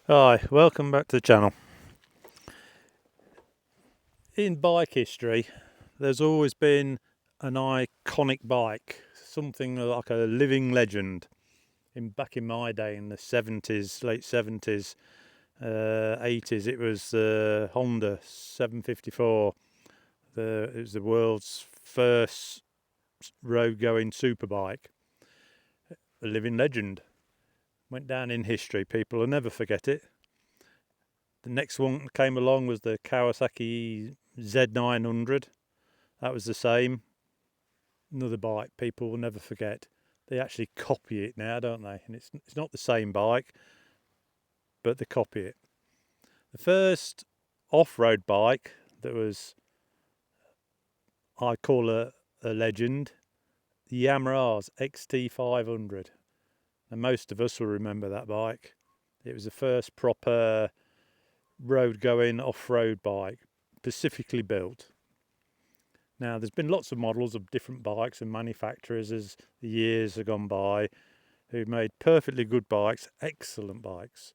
Hi, welcome back to the channel. In bike history, there's always been an iconic bike, something like a living legend. Back in my day, in the 70s, late 70s, 80s, it was the Honda 754. It was the world's first road-going superbike. A living legend. Went down in history. People will never forget it. The next one that came along was the Kawasaki Z900. That was the same. Another bike people will never forget. They actually copy it now, don't they? And it's not the same bike, but they copy it. The first off-road bike that was, I call a legend, the Yamaha's XT500. And most of us will remember that bike. It was the first proper road-going off-road bike, specifically built. Now, there's been lots of models of different bikes and manufacturers as the years have gone by who made perfectly good bikes, excellent bikes,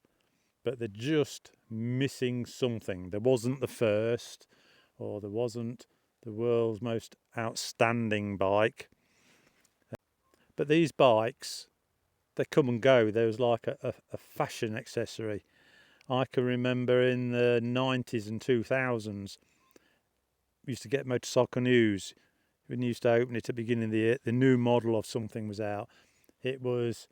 but they're just missing something. There wasn't the first, or there wasn't the world's most outstanding bike. But these bikes, they come and go. There was like a fashion accessory. I can remember in the 90s and 2000s, we used to get Motorcycle News. When you used to open it at the beginning of the year, the new model of something was out. It was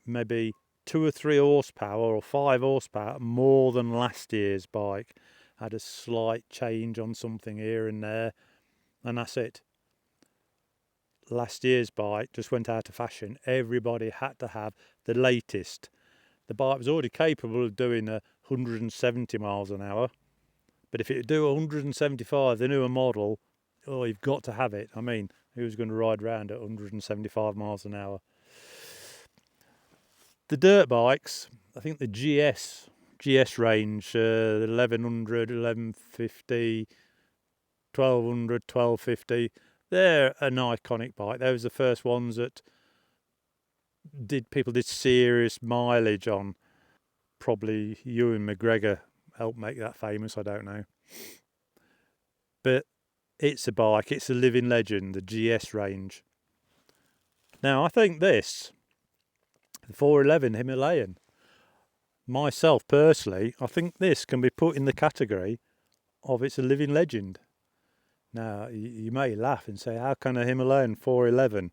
maybe 2 or 3 horsepower or 5 horsepower more than last year's bike. Had a slight change on something here and there, and that's it. Last year's bike just went out of fashion. Everybody had to have the latest. The bike was already capable of doing 170 miles an hour, but if it would do 175, the newer model, oh, you've got to have it. I mean, who's going to ride around at 175 miles an hour? The dirt bikes, I think the GS range, the 1100, 1150, 1200, 1250, they're an iconic bike. Those are the first ones that people did serious mileage on. Probably Ewan McGregor helped make that famous, I don't know. But it's a bike, it's a living legend, the GS range. Now, I think this, the 411 Himalayan, myself personally, I think this can be put in the category of it's a living legend. Now, you may laugh and say, how can a Himalayan 411,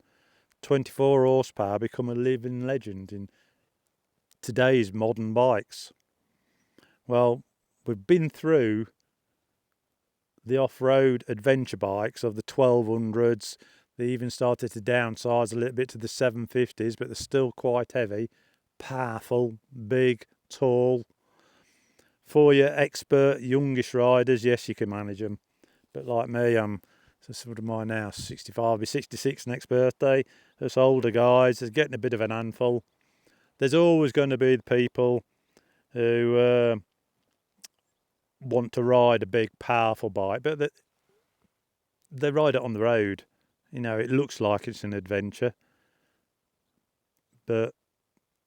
24 horsepower, become a living legend in today's modern bikes? Well, we've been through the off-road adventure bikes of the 1200s. They even started to downsize a little bit to the 750s, but they're still quite heavy, powerful, big, tall. For your expert youngish riders, yes, you can manage them. But like me, I'm sort of my now 65, I'll be 66 next birthday. Us older guys, they're getting a bit of an handful. There's always going to be the people who want to ride a big, powerful bike, but they ride it on the road. You know, it looks like it's an adventure, but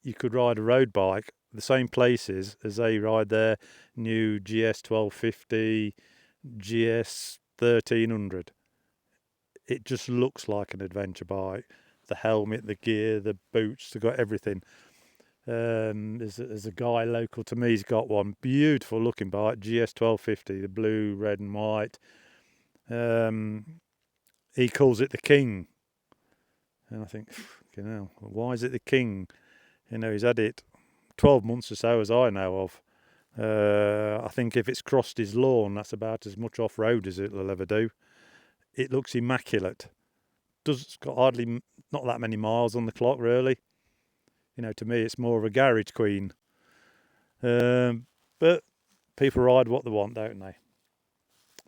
you could ride a road bike the same places as they ride their new GS 1250, GS 1300. It just looks like an adventure bike. The helmet, the gear, the boots, they've got everything. There's a guy local to me, he's got one beautiful looking bike, GS 1250, the blue, red, and white. He calls it the King. And I think, you know, why is it the King? You know, he's had it 12 months or so, as I know of. I think if it's crossed his lawn, that's about as much off-road as it'll ever do. It looks immaculate. It's got hardly, not that many miles on the clock, really. You know, to me, it's more of a garage queen. But people ride what they want, don't they?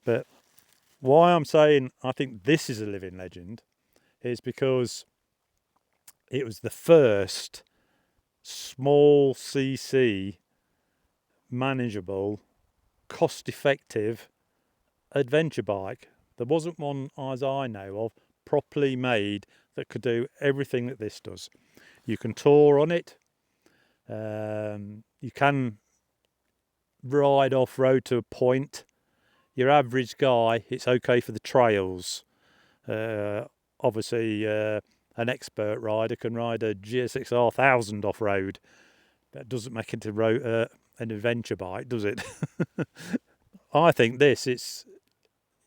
But why I'm saying I think this is a living legend is because it was the first small cc, manageable, cost-effective adventure bike. There wasn't one, as I know of, properly made that could do everything that this does. You can tour on it. You can ride off-road to a point. Your average guy, it's okay for the trails. Obviously, an expert rider can ride a GSX-R 1000 off-road. That doesn't make it an adventure bike, does it? I think it's,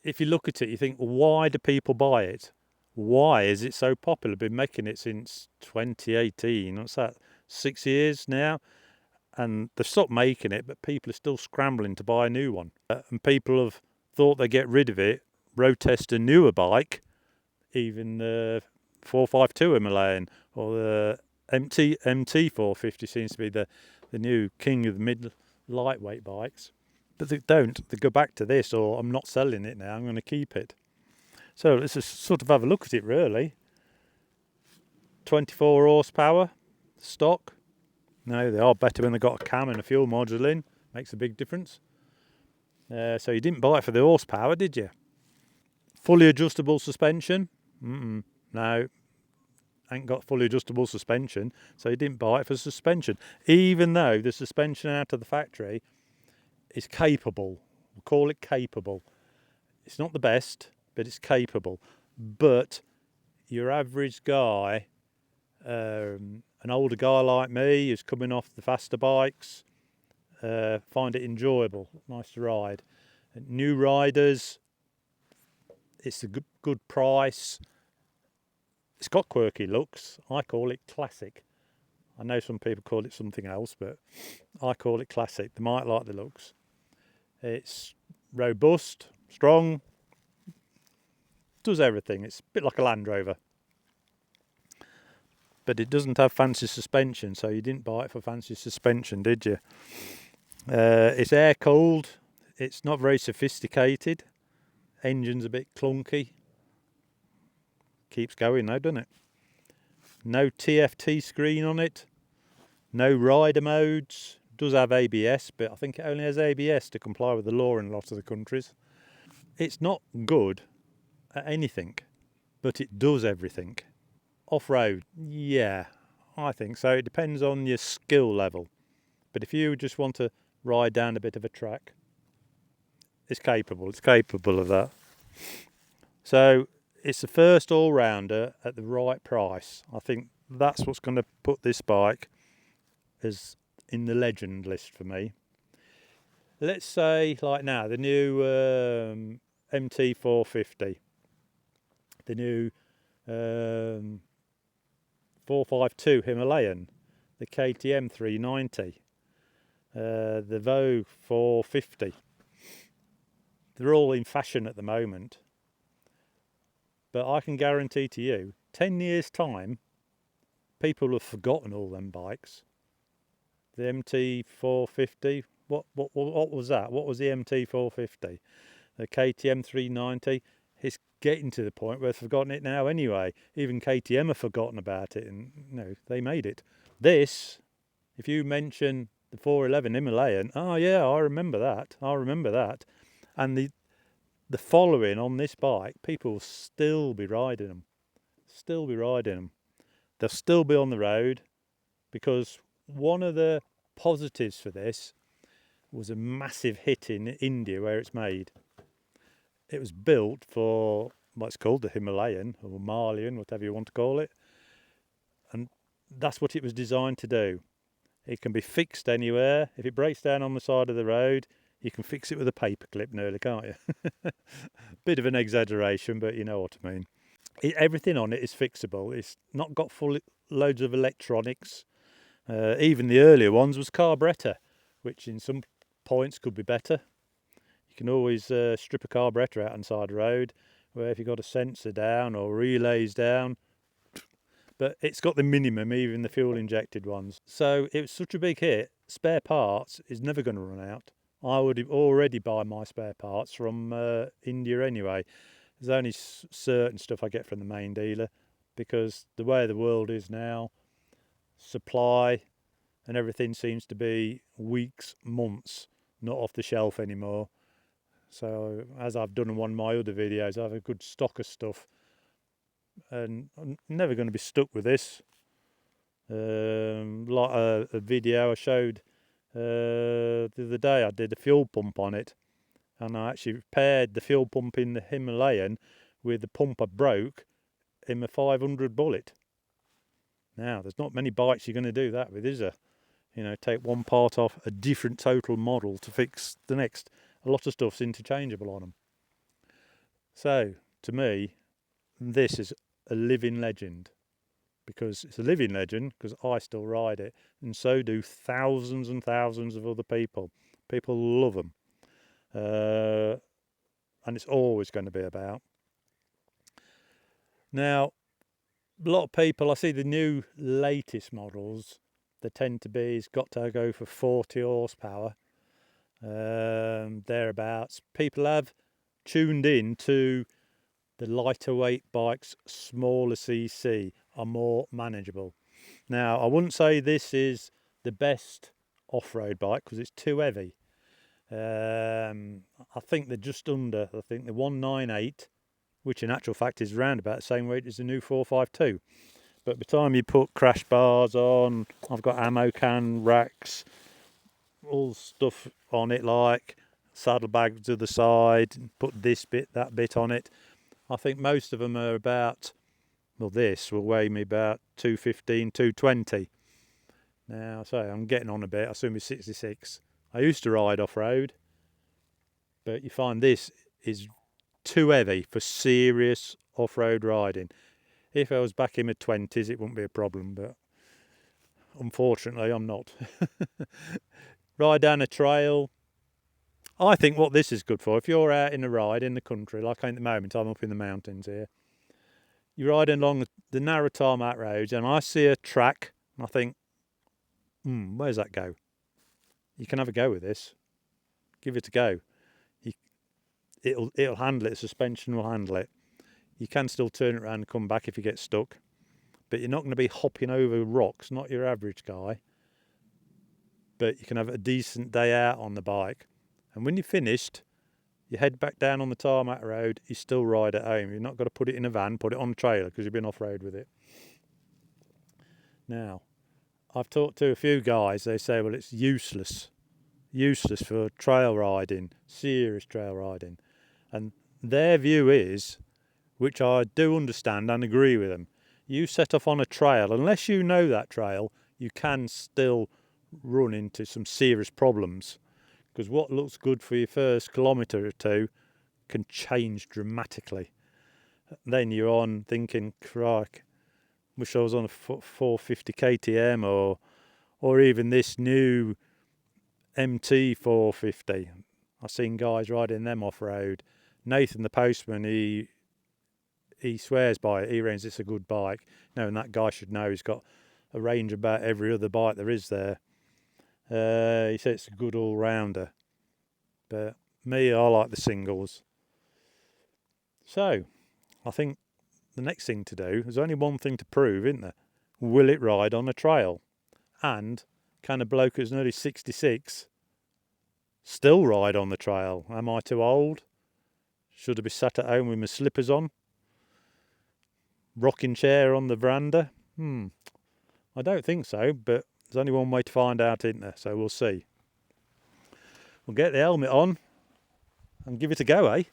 if you look at it, you think, why do people buy it? Why is it so popular? Been making it since 2018. What's that? 6 years now? And they've stopped making it, but people are still scrambling to buy a new one. And people have thought they'd get rid of it, road test a newer bike, even the 452 Himalayan or the MT 450 seems to be the new king of the mid lightweight bikes. But they don't. They go back to this, or I'm not selling it now, I'm going to keep it. So let's just sort of have a look at it really. 24 horsepower, stock. No, they are better when they've got a cam and a fuel module in. Makes a big difference. So you didn't buy it for the horsepower, did you? Fully adjustable suspension? No, ain't got fully adjustable suspension, so you didn't buy it for suspension. Even though the suspension out of the factory is capable. We'll call it capable. It's not the best, but it's capable. But your average guy, an older guy like me who's coming off the faster bikes, find it enjoyable, nice to ride. New riders, it's a good price. It's got quirky looks. I call it classic. I know some people call it something else, but I call it classic. They might like the looks. It's robust, strong, does everything. It's a bit like a Land Rover. But it doesn't have fancy suspension, so you didn't buy it for fancy suspension, did you? It's air cooled. It's not very sophisticated. Engine's a bit clunky. Keeps going though, doesn't it? No TFT screen on it. No rider modes. Does have ABS, but I think it only has ABS to comply with the law in a lot of the countries. It's not good at anything, but it does everything. Off-road, yeah, I think so. It depends on your skill level. But if you just want to ride down a bit of a track, it's capable of that. So it's the first all-rounder at the right price. I think that's what's going to put this bike as in the legend list for me. Let's say, like now, the new MT 450, the new 452 Himalayan, the KTM 390, the Vogue 450. They're all in fashion at the moment. But I can guarantee to you, 10 years' time, people have forgotten all them bikes. The MT 450, what was that? What was the MT 450? The KTM 390, it's getting to the point where they've forgotten it now anyway. Even KTM have forgotten about it, and they made it. This, if you mention the 411 Himalayan, oh yeah, I remember that. And the following on this bike, people will still be riding them. They'll still be on the road, because one of the positives for this was a massive hit in India where it's made. It was built for what's called the Himalayan or Himalayan, whatever you want to call it. And that's what it was designed to do. It can be fixed anywhere. If it breaks down on the side of the road, you can fix it with a paper clip nearly, can't you? Bit of an exaggeration, but you know what I mean. Everything on it is fixable. It's not got loads of electronics. Even the earlier ones was carburettor, which in some points could be better. You can always strip a carburettor out on the side of the road, where if you've got a sensor down or relays down. But it's got the minimum, even the fuel injected ones. So it was such a big hit, spare parts is never going to run out. I would already buy my spare parts from India anyway. There's only certain stuff I get from the main dealer, because the way the world is now, supply and everything seems to be weeks, months, not off the shelf anymore. So as I've done in one of my other videos, I have a good stock of stuff, and I'm never going to be stuck with this. Like a video I showed The other day I did a fuel pump on it, and I actually repaired the fuel pump in the Himalayan with the pump I broke in my 500 Bullet. Now, there's not many bikes you're going to do that with, is there? You know, take one part off a different total model to fix the next. A lot of stuff's interchangeable on them. So, to me, this is a living legend. Because it's a living legend, because I still ride it, and so do thousands and thousands of other people. People love them. And it's always going to be about. Now, a lot of people, I see the new latest models, they tend to be, it's got to go for 40 horsepower, thereabouts. People have tuned in to the lighter weight bikes, smaller cc, are more manageable. Now, I wouldn't say this is the best off-road bike because it's too heavy. I think they're just under, I think they're 198, which in actual fact is around about the same weight as the new 452. But by the time you put crash bars on, I've got ammo can racks, all stuff on it like saddlebags to the side, put this bit, that bit on it. I think most of them are about, well, this will weigh me about 215, 220. Now, so I'm getting on a bit, I assume it's 66. I used to ride off-road, but you find this is too heavy for serious off-road riding. If I was back in my 20s, it wouldn't be a problem, but unfortunately, I'm not. Ride down a trail. I think what this is good for, if you're out in a ride in the country, like at the moment, I'm up in the mountains here. You're riding along the narrow tarmac roads, and I see a track, and I think, where's that go? You can have a go with this. Give it a go. It'll handle it. The suspension will handle it. You can still turn it around and come back if you get stuck, but you're not going to be hopping over rocks. Not your average guy. But you can have a decent day out on the bike, and when you're finished, you head back down on the tarmac road. You still ride at home. You've not got to put it in a van, put it on a trailer because you've been off road with it. Now, I've talked to a few guys. They say, well, it's useless for trail riding, serious trail riding. And their view is, which I do understand and agree with them, you set off on a trail, unless you know that trail, you can still run into some serious problems. Because what looks good for your first kilometre or two can change dramatically. Then you're on thinking, crike, wish I was on a 450 KTM or even this new MT 450. I've seen guys riding them off-road. Nathan the postman, he swears by it. He reckons it's a good bike. No, and that guy should know. He's got a range about every other bike there is there. He said it's a good all-rounder. But me, I like the singles. So, I think the next thing to do, there's only one thing to prove, isn't there? Will it ride on a trail? And can a bloke who's nearly 66 still ride on the trail? Am I too old? Should I be sat at home with my slippers on? Rocking chair on the veranda? I don't think so, but there's only one way to find out, isn't there? So we'll see. We'll get the helmet on and give it a go, eh?